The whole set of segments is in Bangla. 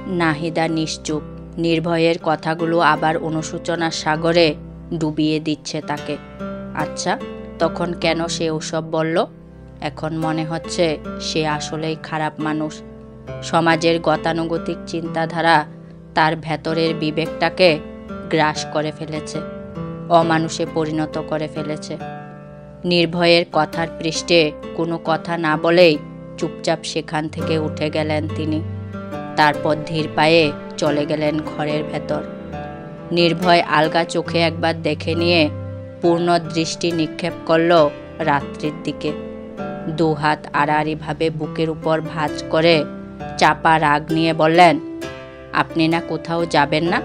নাহিদা নিশ্চুপ। নির্ভয়ের কথাগুলো আবার অনুশোচনার সাগরে ডুবিয়ে দিচ্ছে তাকে। আচ্ছা, তখন কেন সে ওসব বলল? এখন মনে হচ্ছে সে আসলেই খারাপ মানুষ। সমাজের গতানুগতিক চিন্তাধারা তার ভেতরের বিবেকটাকে গ্রাস করে ফেলেছে, অমানুষে পরিণত করে ফেলেছে। নির্ভয়ের কথার পৃষ্ঠে কোনো কথা না বলেই চুপচাপ সেখান থেকে উঠে গেলেন তিনি। তারপর ধীর পায়ে চলে গেলেন ঘরের ভেতর। নির্ভয় আলগা চোখে একবার দেখে নিয়ে পূর্ণ দৃষ্টি নিক্ষেপ করল রাত্রির দিকে। দুহাত আড়াআড়িভাবে বুকের উপর ভাঁজ করে চাপা রাগ নিয়ে বললেন, আপনি না কোথাও যাবেন না?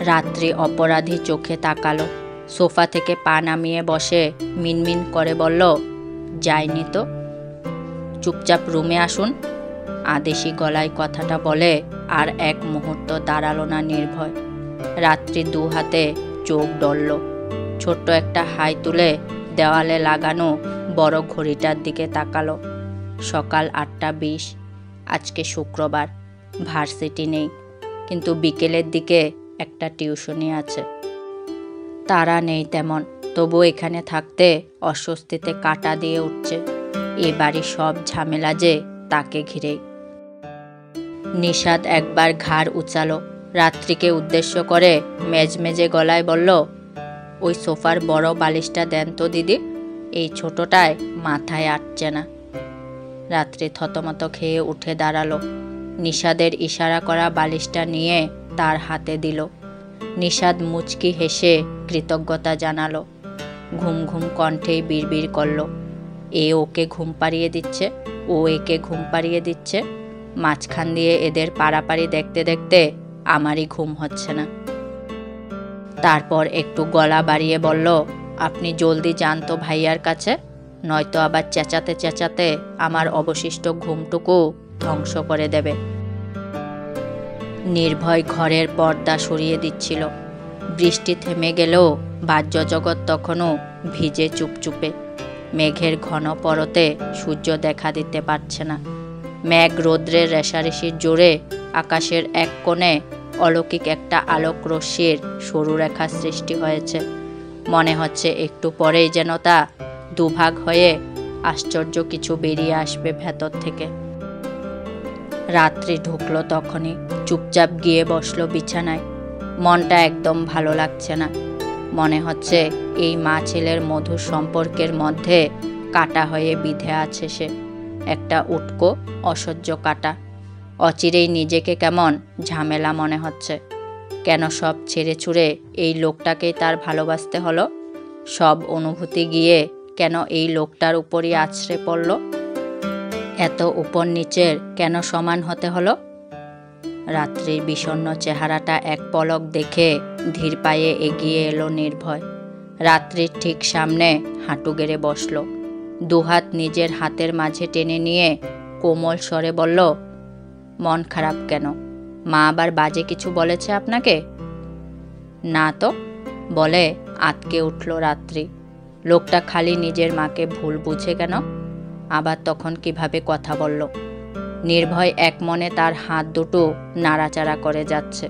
রাত্রি অপরাধী চোখে তাকালো। সোফা থেকে পা নামিয়ে বসে মিনমিন করে বলল, যাইনি তো। চুপচাপ রুমে আসুন। আদেশি গলায় কথাটা বলে আর এক মুহূর্ত দাঁড়ালো না নির্ভয়। রাত্রি দু হাতে চোখ ডলল। ছোট্ট একটা হাই তুলে দেওয়ালে লাগানো বড় ঘড়িটার দিকে তাকালো। সকাল 8:20। আজকে শুক্রবার, ভার্সিটি নেই, কিন্তু বিকেলের দিকে একটা টিউশনি আছে। তারা নেই তেমন, তবু এখানে থাকতে অস্বস্তিতে কাঁটা দিয়ে উঠছে। এ বাড়ির সব ঝামেলা যে তাকে ঘিরেই। নিশাদ একবার ঘাড় উচালো। রাত্রিকে উদ্দেশ্য করে মেজমেজে গলায় বলল, ওই সোফার বড় বালিশটা দেন তো দিদি, এই ছোটটায় মাথায় আটছে না। রাত্রি থতমত খেয়ে উঠে দাঁড়ালো। নিশাদের ইশারা করা বালিশটা নিয়ে তার হাতে দিল। নিশাদ মুচকি হেসে কৃতজ্ঞতা জানালো। ঘুম ঘুম কণ্ঠেই বিড়বিড় করল, এ ওকে ঘুম পাড়িয়ে দিচ্ছে, ও একে ঘুম পাড়িয়ে দিচ্ছে। মাঝখান দিয়ে এদের পাড়াপাড়ি দেখতে দেখতে আমারই ঘুম হচ্ছে না। তারপর একটু গলা বাড়িয়ে বলল, আপনি জলদি যান তো ভাইয়ার কাছে, নয়তো আবার চেঁচাতে চেঁচাতে আমার অবশিষ্ট ঘুমটুকু ধ্বংস করে দেবে। নির্ভয় ঘরের পর্দা সরিয়ে দিচ্ছিল। বৃষ্টি থেমে গেলেও বাহ্য জগৎ তখনও ভিজে চুপচুপে। মেঘের ঘন পরতে সূর্য দেখা দিতে পারছে না। মেঘ রৌদ্রের রেশারেশির জোরে আকাশের এক কোণে অলৌকিক একটা আলোক রশ্মির সরু রেখা সৃষ্টি হয়েছে। মনে হচ্ছে একটু পরেই যেন তা দুভাগ হয়ে আশ্চর্য কিছু বেরিয়ে আসবে ভেতর থেকে। রাত্রি ঢুকলো তখনই। চুপচাপ গিয়ে বসলো বিছানায়। মনটা একদম ভালো লাগছে না। মনে হচ্ছে এই মা ছেলের মধুর সম্পর্কের মধ্যে কাটা হয়ে বিঁধে আছে সে, একটা উটকো অসহ্য কাটা। অচিরেই নিজেকে কেমন ঝামেলা মনে হচ্ছে। কেন সব ছেড়ে ছুড়ে এই লোকটাকেই তার ভালোবাসতে হলো? সব অনুভূতি গিয়ে কেন এই লোকটার উপরই আছড়ে পড়ল? এত উপর নিচের কেন সমান হতে হলো? রাত্রির বিষণ্ণ চেহারাটা এক পলক দেখে ধীর পায়ে এগিয়ে এলো নির্ভয়। রাত্রির ঠিক সামনে হাঁটু গেড়ে বসল। দুহাত নিজের হাতের মাঝে টেনে নিয়ে কোমল স্বরে বলল, মন খারাপ কেন? মা আবার বাজে কিছু বলেছে আপনাকে? না তো, বলে আঁতকে উঠল রাত্রি। লোকটা খালি নিজের মাকে ভুল বুঝে কেন? আবার তখন কিভাবে কথা বলল? নির্ভয় এক মনে তার হাত দুটো নাড়াচাড়া করে যাচ্ছে।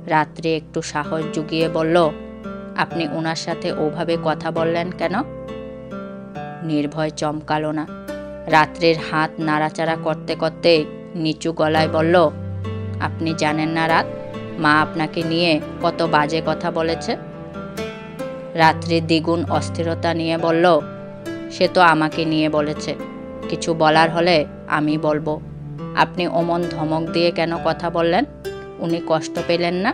রাত্রি একটু সাহস জুগিয়ে বলল, আপনি ওনার সাথে ওভাবে কথা বললেন কেন? নির্ভয় চমকালো না। রাত্রির হাত নাড়াচাড়া করতে করতে নিচু গলায় বলল, আপনি জানেন না রাত, মা আপনাকে নিয়ে কত বাজে কথা বলেছে? রাত্রি দ্বিগুণ অস্থিরতা নিয়ে বলল, সে তো আমাকে নিয়ে বলেছে, কিছু বলার হলে আমি বলবো। আপনি অমন ধমক দিয়ে কেন কথা বললেন? উনি কষ্ট পেলেন না?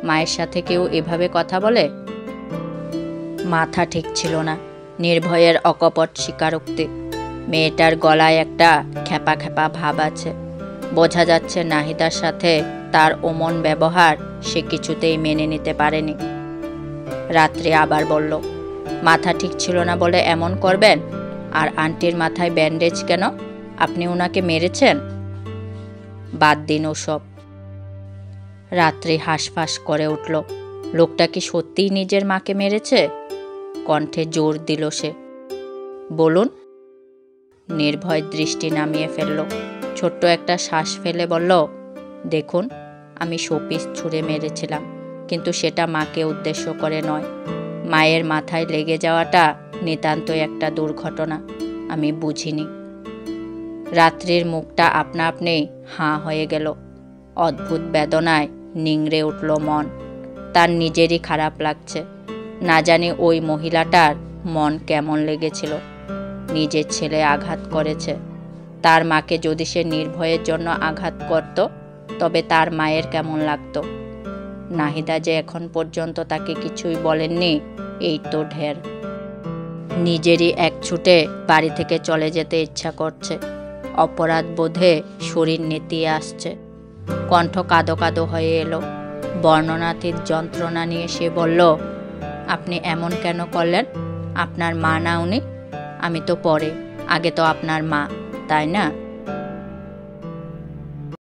মায়ের সাথে কেউ এভাবে কথা বলে? মাথা ঠিক ছিল না নির্ভয়ের অকপট স্বীকারোক্তি। মেয়েটার গলায় একটা খ্যাপা খ্যাপা ভাব আছে। বোঝা যাচ্ছে নাহিদার সাথে তার অমন ব্যবহার সে কিছুতেই মেনে নিতে পারেনি। রাত্রি আবার বলল, মাথা ঠিক ছিল না বলে এমন করবেন? আর আন্টির মাথায় ব্যান্ডেজ কেন? আপনি ওনাকে মেরেছেন? বাদ দিন ওসব। রাত্রি হাঁসফাঁস করে উঠল। লোকটা কি সত্যিই নিজের মাকে মেরেছে? কণ্ঠে জোর দিল সে। বলুন। নির্ভয় দৃষ্টি নামিয়ে ফেলল। ছোট্ট একটা শ্বাস ফেলে বলল, দেখুন, আমি শোপিস ছুঁড়ে মেরেছিলাম, কিন্তু সেটা মাকে উদ্দেশ্য করে নয়। মায়ের মাথায় লেগে যাওয়াটা নিতান্তই একটা দুর্ঘটনা, আমি বুঝিনি। রাত্রির মুখটা আপনা আপনি হাঁ হয়ে গেল। অদ্ভুত বেদনায় নিংড়ে উঠল মন। তার নিজেরই খারাপ লাগছে। না জানি ওই মহিলাটার মন কেমন লেগেছিল। নিজের ছেলে আঘাত করেছে। তার মাকে যদি সে নির্ভয়ের জন্য আঘাত করত, তবে তার মায়ের কেমন লাগতো। নাহিদা যে এখন পর্যন্ত তাকে কিছুই বলেননি, এই তো ঢের। নিজেরই এক ছুটে বাড়ি থেকে চলে যেতে ইচ্ছা করছে। অপরাধ বোধে শরীর নেতিয়ে আসছে। কণ্ঠ কাঁদো কাঁদো হয়ে এলো। বর্ণনাতীত যন্ত্রণা নিয়ে সে বলল, আপনি এমন কেন করলেন? আপনার মা না উনি? আমি তো পরে, আগে তো আপনার মা, তাই না?